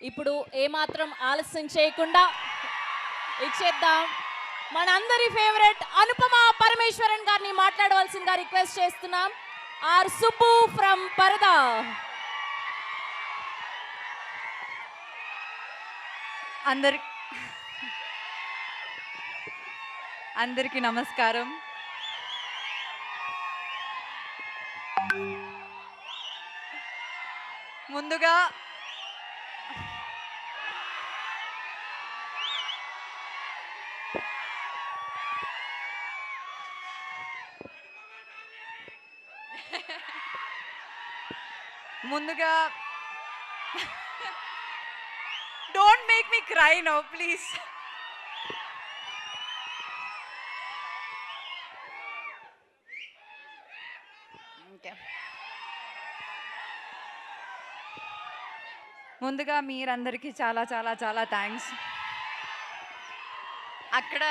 ఇప్పుడు ఏమాత్రం ఆలస్యం చేయకుండా ఇచ్చేద్దాం. మనందరి ఫేవరెట్ అనుపమ పరమేశ్వరన్ గారిని మాట్లాడవలసిందిగా రిక్వెస్ట్ చేస్తున్నాం. ఆర్ సుబ్బు ఫ్రమ్ పరదా. అందరికీ నమస్కారం. ముందుగా don't make me cry no please. ముందుగా మీరందరికీ చాలా చాలా చాలా థ్యాంక్స్. అక్కడ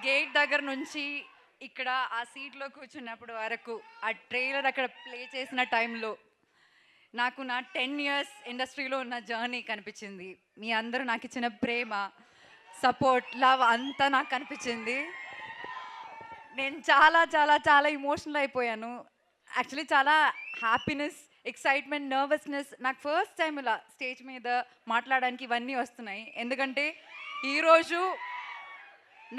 గేట్ దగ్గర నుంచి ఇక్కడ ఆ సీట్లో కూర్చున్నప్పుడు వరకు ఆ ట్రైలర్ అక్కడ ప్లే చేసిన టైంలో నాకు నా 10 years ఇండస్ట్రీలో ఉన్న జర్నీ కనిపించింది. మీ అందరూ నాకు ఇచ్చిన ప్రేమ, సపోర్ట్, లవ్ అంతా నాకు కనిపించింది. నేను చాలా చాలా చాలా ఇమోషనల్ అయిపోయాను. యాక్చువల్లీ చాలా హ్యాపీనెస్, ఎక్సైట్మెంట్, నర్వస్నెస్. నాకు ఫస్ట్ టైం ఇలా స్టేజ్ మీద మాట్లాడడానికి ఇవన్నీ వస్తున్నాయి. ఎందుకంటే ఈరోజు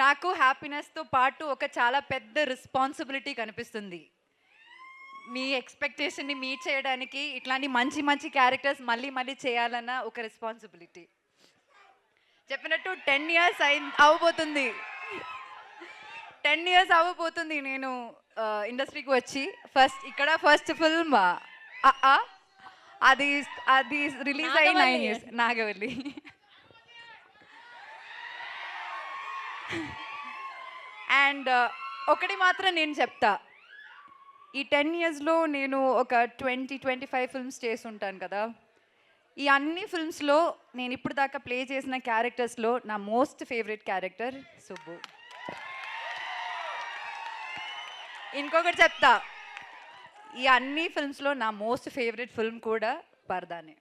నాకు హ్యాపీనెస్తో పాటు ఒక చాలా పెద్ద రెస్పాన్సిబిలిటీ కనిపిస్తుంది. మీ ఎక్స్పెక్టేషన్ని మీట్ చేయడానికి ఇట్లాంటి మంచి మంచి క్యారెక్టర్స్ మళ్ళీ మళ్ళీ చేయాలన్న ఒక రెస్పాన్సిబిలిటీ. చెప్పినట్టు 10 years అవ్వబోతుంది. 10 years అవ్వబోతుంది నేను ఇండస్ట్రీకి వచ్చి. ఫస్ట్ ఫిల్మ్ అది రిలీజ్ అయ్యి 9 years. నాగవల్లి. అండ్ ఒకటి మాత్రం నేను చెప్తా, ఈ 10 yearsలో నేను ఒక 20-25 ఫిల్మ్స్ చేసి ఉంటాను కదా. ఈ అన్ని ఫిల్మ్స్లో నేను ఇప్పుడు దాకా ప్లే చేసిన క్యారెక్టర్స్లో నా మోస్ట్ ఫేవరెట్ క్యారెక్టర్ సుబ్బు. ఇంకొకటి చెప్తా, ఈ అన్ని ఫిల్మ్స్లో నా మోస్ట్ ఫేవరెట్ ఫిల్మ్ కూడా పరదానే.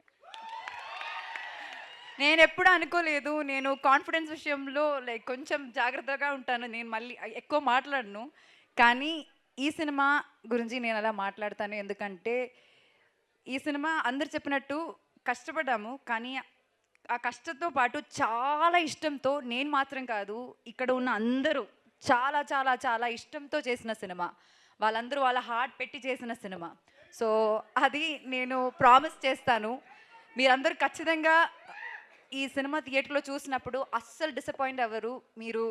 నేను ఎప్పుడు అనుకోలేదు, నేను కాన్ఫిడెన్స్ విషయంలో లైక్ కొంచెం జాగ్రత్తగా ఉంటాను, నేను మళ్ళీ ఎక్కువ మాట్లాడను. కానీ ఈ సినిమా గురించి నేను అలా మాట్లాడతాను. ఎందుకంటే ఈ సినిమా అందరు చెప్పినట్టు కష్టపడ్డాము, కానీ ఆ కష్టంతో పాటు చాలా ఇష్టంతో, నేను మాత్రం కాదు ఇక్కడ ఉన్న అందరూ చాలా చాలా చాలా ఇష్టంతో చేసిన సినిమా. వాళ్ళందరూ వాళ్ళ హార్ట్ పెట్టి చేసిన సినిమా. సో అది నేను ప్రామిస్ చేస్తాను, మీరందరూ ఖచ్చితంగా ఈ సినిమా థియేటర్లో చూసినప్పుడు అస్సలు డిసప్పాయింట్ అవ్వరు. మీరు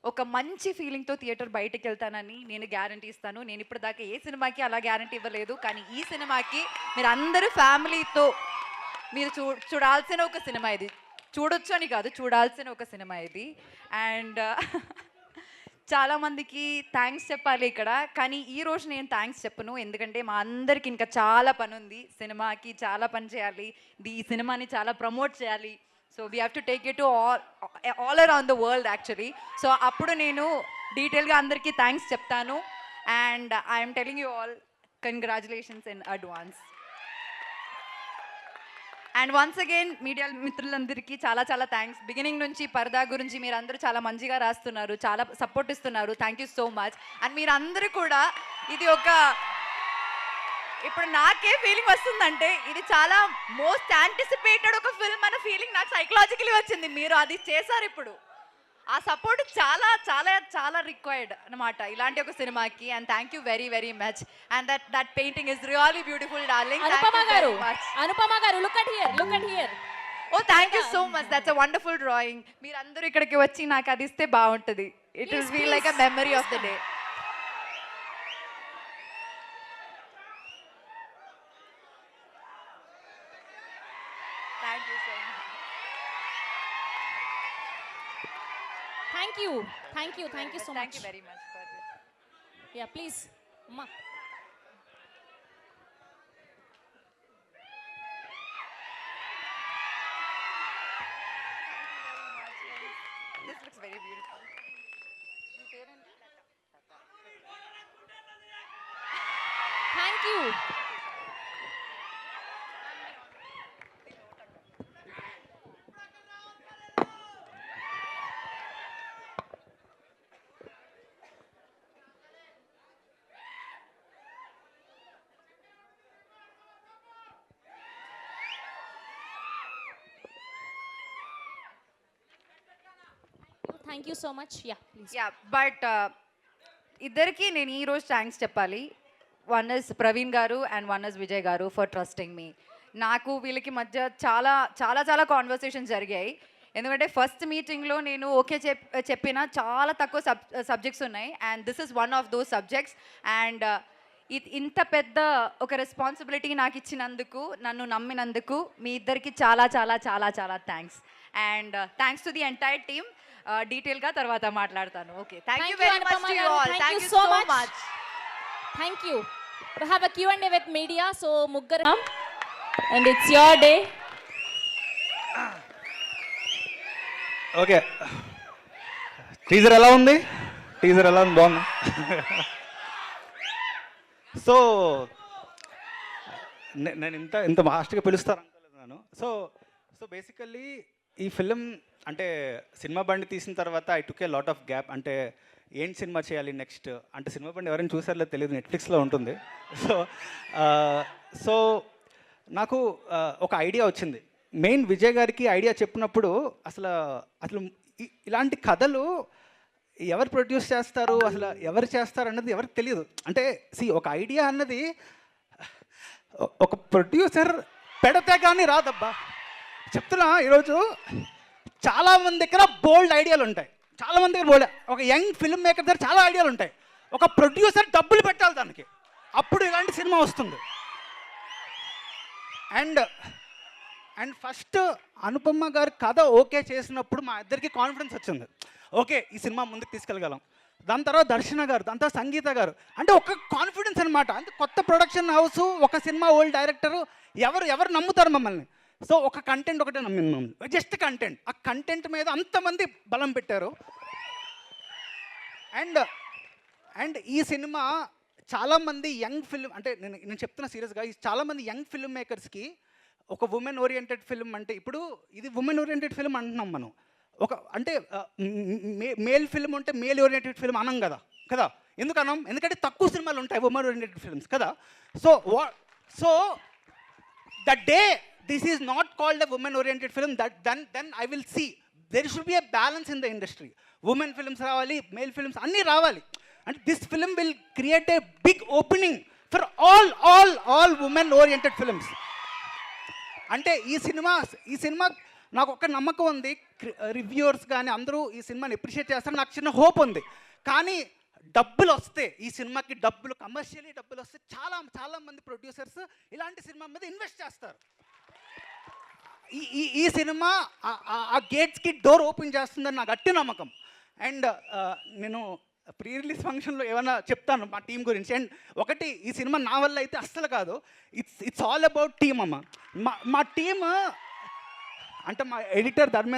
ఒక మంచి ఫీలింగ్తో థియేటర్ బయటకు వెళ్తానని నేను గ్యారంటీ ఇస్తాను. నేను ఇప్పుడు దాకా ఏ సినిమాకి అలా గ్యారంటీ ఇవ్వలేదు, కానీ ఈ సినిమాకి మీరు అందరూ ఫ్యామిలీతో మీరు చూడాల్సిన ఒక సినిమా ఇది. చూడొచ్చు అని కాదు, చూడాల్సిన ఒక సినిమా ఇది. అండ్ చాలామందికి థ్యాంక్స్ చెప్పాలి ఇక్కడ, కానీ ఈరోజు నేను థ్యాంక్స్ చెప్పను. ఎందుకంటే మా అందరికి ఇంకా చాలా పని ఉంది. సినిమాకి చాలా పని చేయాలి, ఈ సినిమాని చాలా ప్రమోట్ చేయాలి. So we have to take it to all around the world actually. So అప్పుడు నేను డీటెయిల్గా అందరికీ థ్యాంక్స్ చెప్తాను. And I'm telling you all congratulations in advance. And once again media మిత్రులందరికీ చాలా చాలా థ్యాంక్స్. బిగినింగ్ నుంచి పరదా గురించి మీరు అందరూ చాలా మంచిగా రాస్తున్నారు, చాలా సపోర్ట్ ఇస్తున్నారు. Thank you so much. And మీరందరూ కూడా ఇది ఒక, ఇప్పుడు నాకే ఫీలింగ్ వస్తుందంటే ఇది చాలా మోస్ట్ యాంటిసిపేటెడ్ ఒక ఫిల్మ్ అన్న ఫీలింగ్ నాకు సైకలాజికలీ వచ్చింది. మీరు అది చేశారు. ఇప్పుడు ఆ సపోర్ట్ చాలా చాలా చాలా రిక్వైర్డ్ అనమాట ఇలాంటి ఒక సినిమాకి. And thank you very very much. And that painting is really beautiful darling. Anupama గారు look at here. Oh thank you so much, that's a wonderful drawing. మీరందరూ ఇక్కడికి వచ్చి నాకు అది ఇస్తే బాగుంటుంది. It will feel like a memory of the day. Thank you so much. Thank you so much. Thank you very much for this. Yeah, please. Amma. This looks very beautiful. Thank you. Thank you so much. Yeah please. Yeah but ఇద్దరికి నేను ఈరోజు thanks చెప్పాలి. One is Praveen గారు and one is Vijay గారు for trusting me. నాకు వీళ్ళకి మధ్య చాలా చాలా చాలా కాన్వర్సేషన్స్ జరిగాయి. ఎందుకంటే ఫస్ట్ మీటింగ్లో నేను ఓకే చెప్పిన చాలా తక్కువ సబ్జెక్ట్స్ ఉన్నాయి and this is one of those subjects. And ఇంత పెద్ద ఒక రెస్పాన్సిబిలిటీ నాకు ఇచ్చినందుకు, నన్ను నమ్మినందుకు మీ ఇద్దరికి చాలా చాలా చాలా చాలా thanks. And thanks to the entire team. డీటెయిల్గా తర్వాత మాట్లాడతాను. Okay, thank you very much to you all. Thank you so much. Thank you. We have a Q&A with media, so ముగ్గురు and it's your day. Okay, teaser ఎలా ఉంది? Teaser ఎలా ఉంది? బాగుంది. So నేను ఇంత ఫాస్ట్గా పిలుస్తారు అనుకోలేదు నేను. సో సో బేసికల్లీ ఈ ఫిలిం అంటే సినిమా బండి తీసిన తర్వాత I took a lot of gap. అంటే ఏం సినిమా చేయాలి నెక్స్ట్ అంటే, సినిమా బండి ఎవరైనా చూసారో తెలియదు, నెట్ఫ్లిక్స్లో ఉంటుంది. సో సో నాకు ఒక ఐడియా వచ్చింది. మెయిన్ విజయ్ గారికి ఐడియా చెప్పినప్పుడు అసలు అసలు ఇలాంటి కథలు ఎవరు ప్రొడ్యూస్ చేస్తారు, అసలు ఎవరు చేస్తారు అన్నది ఎవరికి తెలియదు. అంటే ఒక ఐడియా అన్నది ఒక ప్రొడ్యూసర్ పెడితే కానీ రాదబ్బా. చెప్తున్నా, ఈరోజు చాలామంది దగ్గర బోల్డ్ ఐడియాలు ఉంటాయి, చాలామంది దగ్గర బోల్డ్, ఒక యంగ్ ఫిల్మ్ మేకర్ దగ్గర చాలా ఐడియాలు ఉంటాయి. ఒక ప్రొడ్యూసర్ డబ్బులు పెట్టాలి దానికి, అప్పుడు ఇలాంటి సినిమా వస్తుంది. అండ్ అండ్ ఫస్ట్ అనుపమ గారు కథ ఓకే చేసినప్పుడు మా ఇద్దరికి కాన్ఫిడెన్స్ వచ్చింది. ఓకే, ఈ సినిమా ముందుకు తీసుకెళ్ళగలం. దాని తర్వాత దర్శన గారు, దాని తర్వాత సంగీత గారు, అంటే ఒక కాన్ఫిడెన్స్ అనమాట. అంటే కొత్త ప్రొడక్షన్ హౌస్, ఒక సినిమా ఓల్డ్ డైరెక్టరు, ఎవరు నమ్ముతారు మమ్మల్ని? సో ఒక కంటెంట్ ఒకటే నమ్మింది మమ్మల్ని, జస్ట్ కంటెంట్. ఆ కంటెంట్ మీద అంతమంది బలం పెట్టారు. అండ్ అండ్ ఈ సినిమా చాలామంది యంగ్ ఫిల్మ్, అంటే నేను చెప్తున్నా సీరియస్గా, చాలామంది యంగ్ ఫిల్మ్ మేకర్స్కి ఒక ఉమెన్ ఓరియంటెడ్ ఫిల్మ్ అంటే, ఇప్పుడు ఇది ఉమెన్ ఓరియంటెడ్ ఫిల్మ్ అంటున్నాం మనం. ఒక అంటే మేల్ ఫిల్మ్ ఉంటే మేల్ ఓరియంటెడ్ ఫిల్మ్ అనం కదా ఎందుకు అనం? ఎందుకంటే తక్కువ సినిమాలు ఉంటాయి ఉమెన్ ఓరియంటెడ్ ఫిల్మ్స్ కదా. So the day this is not called a women oriented film, then I will see there should be a balance in the industry. Women films రావాలి, మేల్ ఫిల్మ్స్ అన్నీ రావాలి. And this film will create a big opening for all women oriented films. అంటే ఈ cinema నాకు ఒక నమ్మకం ఉంది, reviewers కానీ అందరూ ఈ సినిమాని అప్రిషియేట్ చేస్తారు, నాకు చిన్న హోప్ ఉంది. కానీ డబ్బులు వస్తే, ఈ సినిమాకి డబ్బులు, కమర్షియలీ డబ్బులు వస్తే చాలా మంది ప్రొడ్యూసర్స్ ఇలాంటి సినిమా మీద ఇన్వెస్ట్ చేస్తారు. ఈ సినిమా ఆ గేట్స్కి డోర్ ఓపెన్ చేస్తుందని నాకు గట్టి నమ్మకం. అండ్ నేను ప్రీ రిలీజ్ ఫంక్షన్లో ఏమైనా చెప్తాను మా టీం గురించి. అండ్ ఒకటి, ఈ సినిమా నా వల్ల అయితే అస్సలు కాదు, ఇట్స్ ఆల్ అబౌట్ టీమ్ అమ్మ. మా టీమ్ అంటే మా ఎడిటర్ ధర్మేంద్ర